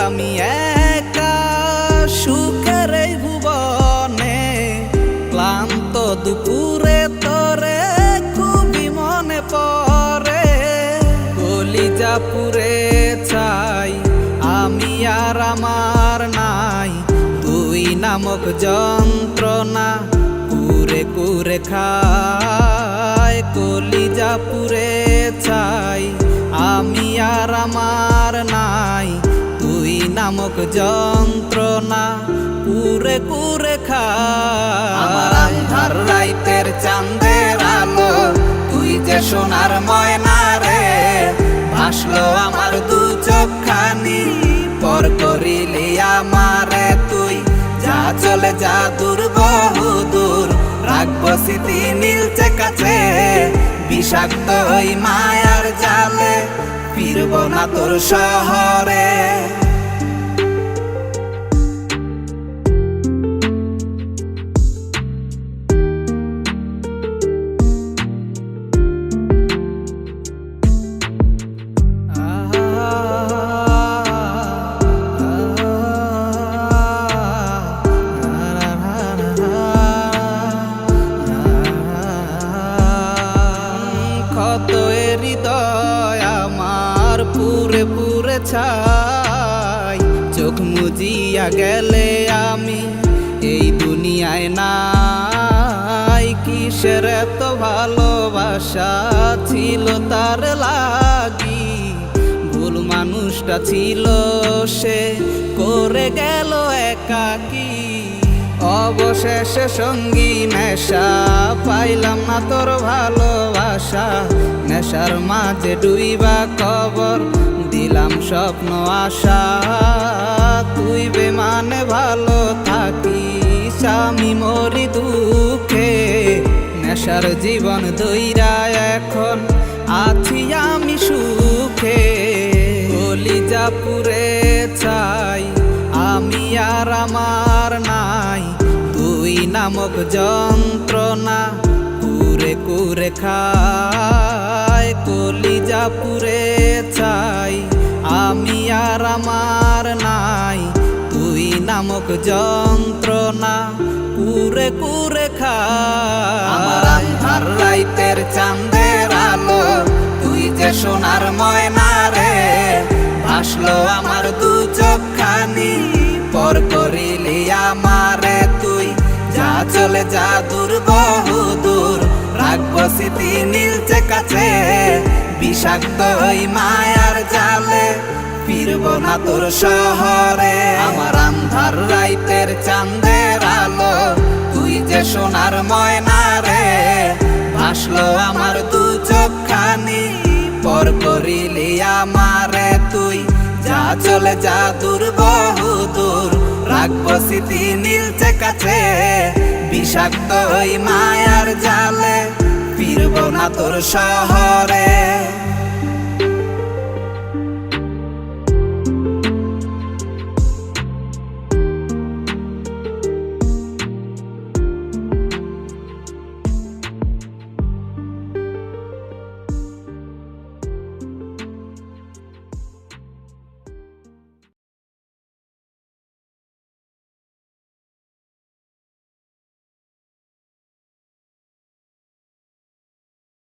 আমি একা সুখের এই ভুবনে, ক্লান্ত দুপুরে তোরে খুবই মনে পড়ে। কলিজা পুরে চাই আমি আর আমার নাই, তুই নামক যন্ত্রণা কুরে কুরে খায়। কলিজা পুরে চাই আমি আর আমার নাই, তুই নামক যন্ত্রণা কুরে কুরে খায়। আমার আন্ধার রাইতের চাঁদের আলো, তুই যে সোনার ময়না রে, ভাসলো আমার দু চোখখানি, পর করিলি আমারে তুই। যা চলে যা দূর বহু দূর, রাখবো স্মৃতি নীলচে কাছে, বিষাক্ত ওই মায়ার জালে ফিরবো না তোর শহরে। ক্ষত হৃদয় আমার পুরে পুরে ছাই, চোখ মুজিয়া গেলে আমি এই দুনিয়ায় নাই। কিসের এত ভালোবাসা ছিল তার লাগি, ভুল মানুষটা ছিল সে, করে গেল একাকী। অবশেষে সঙ্গী নেশা, পাইলাম না তোর ভালোবাসা, নেশার মাঝে ডুইবা কবর দিলাম স্বপ্ন আশা। তুই বেমানে ভালো থাকিস, আমি মরি দুঃখে, নেশার জীবন দইরা এখন আছি আমি সুখে। কলিজা পুরে চাই আমি আর আমার নাই, তুই নামক যন্ত্রণা কুরে কুরে খায়। কলিজা পুরে চাই আমি আর আমার নাই, তুই নামক যন্ত্রণা কুরে কুরে খায়। আমার আন্ধার রাইতের চাঁদের আলো, তুই যে সোনার ময়না রে, ভাসলো আমার দু চোখখানি, পর করিলি আমারে তুই। যা চলে যা দূর বহু দূর, রাখবো স্মৃতি নীলচে কাছে, বিষাক্ত ওই মায়ার জালে ফিরবো না তোর শহরে। আমার আন্ধার রাইতের চাঁদের আলো, তুই যে সোনার ময়না রে, ভাসলো আমার দু চোখখানি, পর করিলি আমারে তুই। যা চলে যা দূর বহু দূর, রাখবো স্মৃতি নীলচে কাছে, বিষাক্ত ওই মায়ার জালে ফিরবো না তোর শহরে।